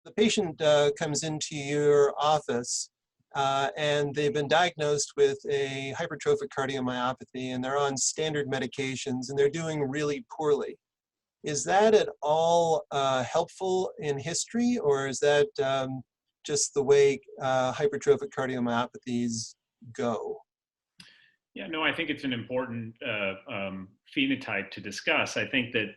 the patient comes into your office and they've been diagnosed with a hypertrophic cardiomyopathy and they're on standard medications and they're doing really poorly. Is that at all helpful in history, or is that just the way hypertrophic cardiomyopathies go? Yeah, no, I think it's an important phenotype to discuss. I think that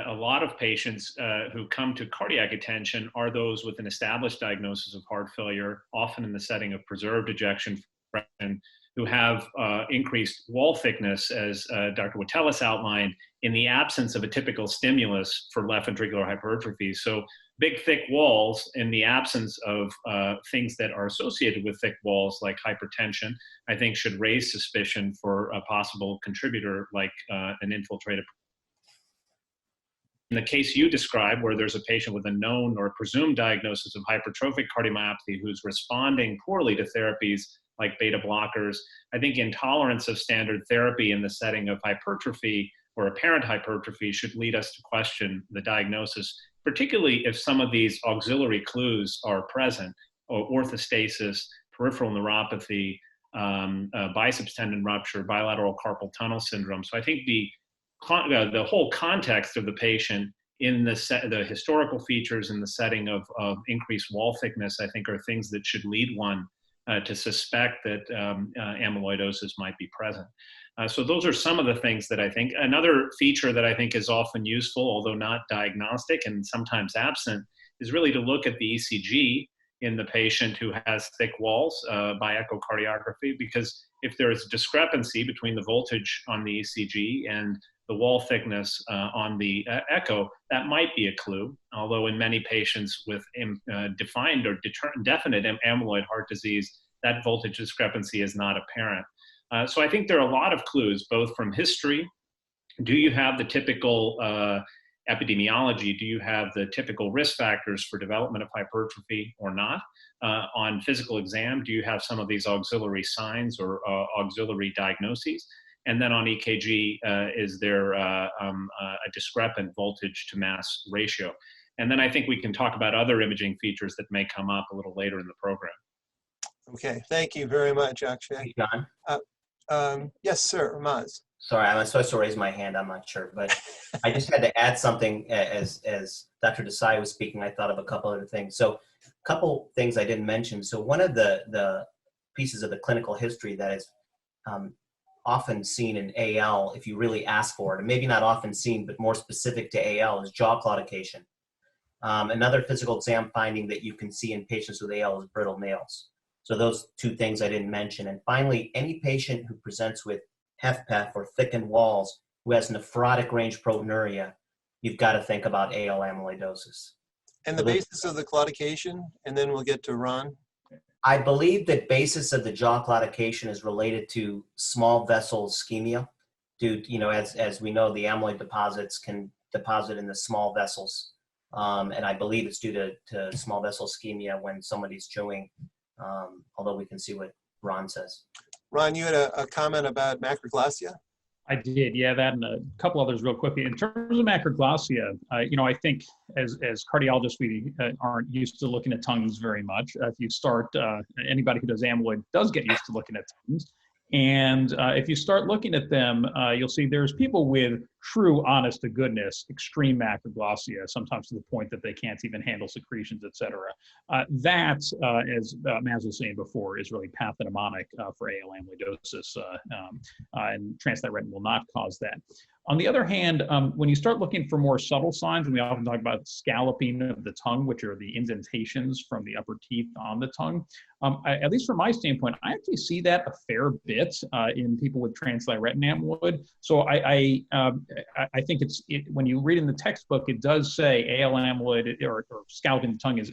a lot of patients who come to cardiac attention are those with an established diagnosis of heart failure, often in the setting of preserved ejection fraction, who have increased wall thickness, as Dr. Watellis outlined, in the absence of a typical stimulus for left ventricular hypertrophy. So big, thick walls in the absence of things that are associated with thick walls like hypertension, I think should raise suspicion for a possible contributor like an infiltrated. In the case you described, where there's a patient with a known or presumed diagnosis of hypertrophic cardiomyopathy who's responding poorly to therapies like beta blockers, I think intolerance of standard therapy in the setting of hypertrophy or apparent hypertrophy should lead us to question the diagnosis, particularly if some of these auxiliary clues are present, or orthostasis, peripheral neuropathy, biceps tendon rupture, bilateral carpal tunnel syndrome. So I think the whole context of the patient in the historical features in the setting of increased wall thickness, I think, are things that should lead one to suspect that amyloidosis might be present. So those are some of the things that I think. Another feature that I think is often useful, although not diagnostic and sometimes absent, is really to look at the ECG in the patient who has thick walls by echocardiography, because if there is a discrepancy between the voltage on the ECG and the wall thickness on the echo, that might be a clue, although in many patients with defined or definite amyloid heart disease, that voltage discrepancy is not apparent. So I think there are a lot of clues, both from history. Do you have the typical epidemiology? Do you have the typical risk factors for development of hypertrophy or not? On physical exam, do you have some of these auxiliary signs or auxiliary diagnoses? And then on EKG, is there a discrepant voltage to mass ratio? And then I think we can talk about other imaging features that may come up a little later in the program. Okay, thank you very much, Akshay. John? Yes, sir, Maz. Sorry, I'm supposed to raise my hand, I'm not sure, but I just had to add something as Dr. Desai was speaking. I thought of a couple other things. So a couple things I didn't mention. So one of the pieces of the clinical history that is often seen in AL, if you really ask for it, and maybe not often seen, but more specific to AL, is jaw claudication. Another physical exam finding that you can see in patients with AL is brittle nails. So those two things I didn't mention. And finally, any patient who presents with HFpEF or thickened walls who has nephrotic range proteinuria, you've got to think about AL amyloidosis. And the basis of the claudication, and then we'll get to Ron. I believe that basis of the jaw claudication is related to small vessel ischemia. Due, as we know, the amyloid deposits can deposit in the small vessels. And I believe it's due to small vessel ischemia when somebody's chewing, although we can see what Ron says. Ron, you had a comment about macroglossia? I did, yeah, that and a couple others real quickly. In terms of macroglossia, I think as cardiologists, we aren't used to looking at tongues very much. If you start, anybody who does amyloid does get used to looking at tongues. And if you start looking at them, you'll see there's people with true, honest to goodness, extreme macroglossia, sometimes to the point that they can't even handle secretions, et cetera. That, as Maz was saying before, is really pathognomonic for AL amyloidosis, and transthyretin will not cause that. On the other hand, when you start looking for more subtle signs, and we often talk about scalloping of the tongue, which are the indentations from the upper teeth on the tongue, at least from my standpoint, I actually see that a fair bit in people with transthyretin amyloid. So I think when you read in the textbook, it does say AL amyloid or scalloping the tongue is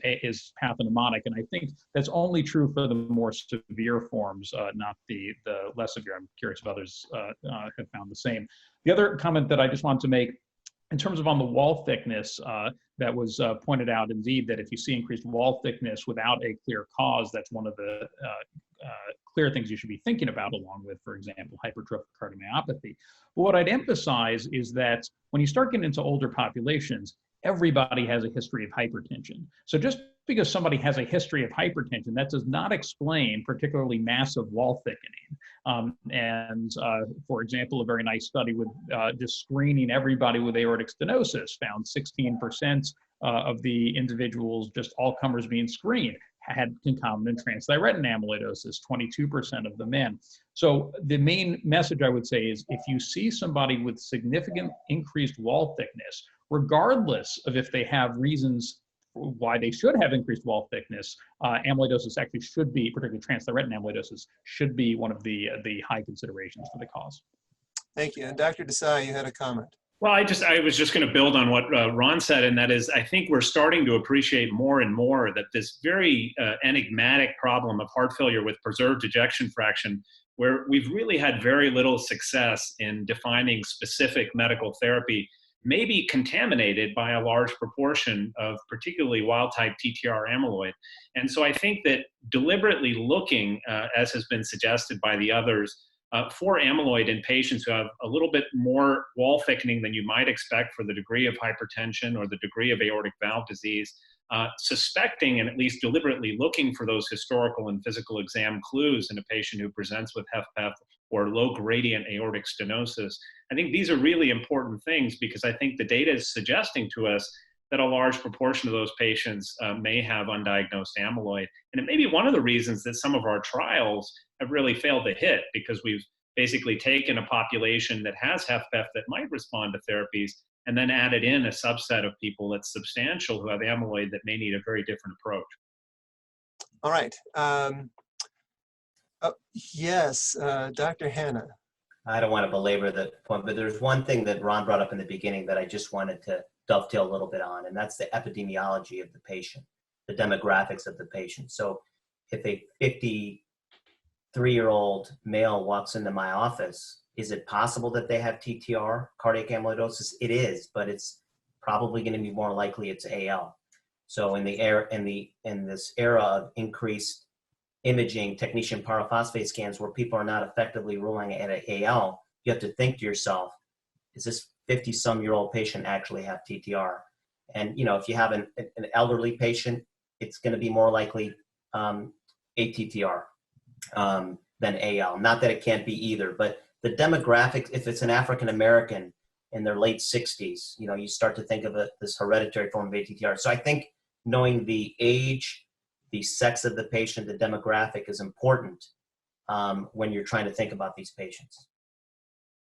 pathognomonic, and I think that's only true for the more severe forms, not the less severe. I'm curious if others have found the same. The other comment that I just wanted to make, in terms of on the wall thickness, that was pointed out, indeed, that if you see increased wall thickness without a clear cause, that's one of the clear things you should be thinking about, along with, for example, hypertrophic cardiomyopathy. But what I'd emphasize is that when you start getting into older populations, everybody has a history of hypertension. So just because somebody has a history of hypertension, that does not explain particularly massive wall thickening. For example, a very nice study with just screening everybody with aortic stenosis found 16% of the individuals, just all comers being screened, had concomitant transthyretin amyloidosis, 22% of the men. So the main message I would say is if you see somebody with significant increased wall thickness, regardless of if they have reasons why they should have increased wall thickness, amyloidosis actually should be, particularly transthyretin amyloidosis, should be one of the high considerations for the cause. Thank you. And Dr. Desai, you had a comment. Well, I was just going to build on what Ron said, and that is, I think we're starting to appreciate more and more that this very enigmatic problem of heart failure with preserved ejection fraction, where we've really had very little success in defining specific medical therapy, may be contaminated by a large proportion of particularly wild-type TTR amyloid. And so I think that deliberately looking, as has been suggested by the others, for amyloid in patients who have a little bit more wall thickening than you might expect for the degree of hypertension or the degree of aortic valve disease, suspecting and at least deliberately looking for those historical and physical exam clues in a patient who presents with HFpEF or low gradient aortic stenosis. I think these are really important things because I think the data is suggesting to us that a large proportion of those patients may have undiagnosed amyloid. And it may be one of the reasons that some of our trials have really failed to hit, because we've basically taken a population that has HFpEF that might respond to therapies and then added in a subset of people that's substantial who have amyloid that may need a very different approach. All right. Yes, Dr. Hanna. I don't want to belabor the point, but there's one thing that Ron brought up in the beginning that I just wanted to dovetail a little bit on, and that's the epidemiology of the patient, the demographics of the patient. So if a 53-year-old male walks into my office, is it possible that they have TTR, cardiac amyloidosis? It is, but it's probably going to be more likely it's AL. So in this era of increased imaging, technetium pyrophosphate scans, where people are not effectively ruling at AL, you have to think to yourself, is this 50-some-year-old patient actually have TTR? And if you have an elderly patient, it's going to be more likely ATTR than AL. Not that it can't be either, but the demographics, if it's an African American in their late 60s, you start to think of this hereditary form of ATTR. So I think knowing the age, the sex of the patient, the demographic is important when you're trying to think about these patients.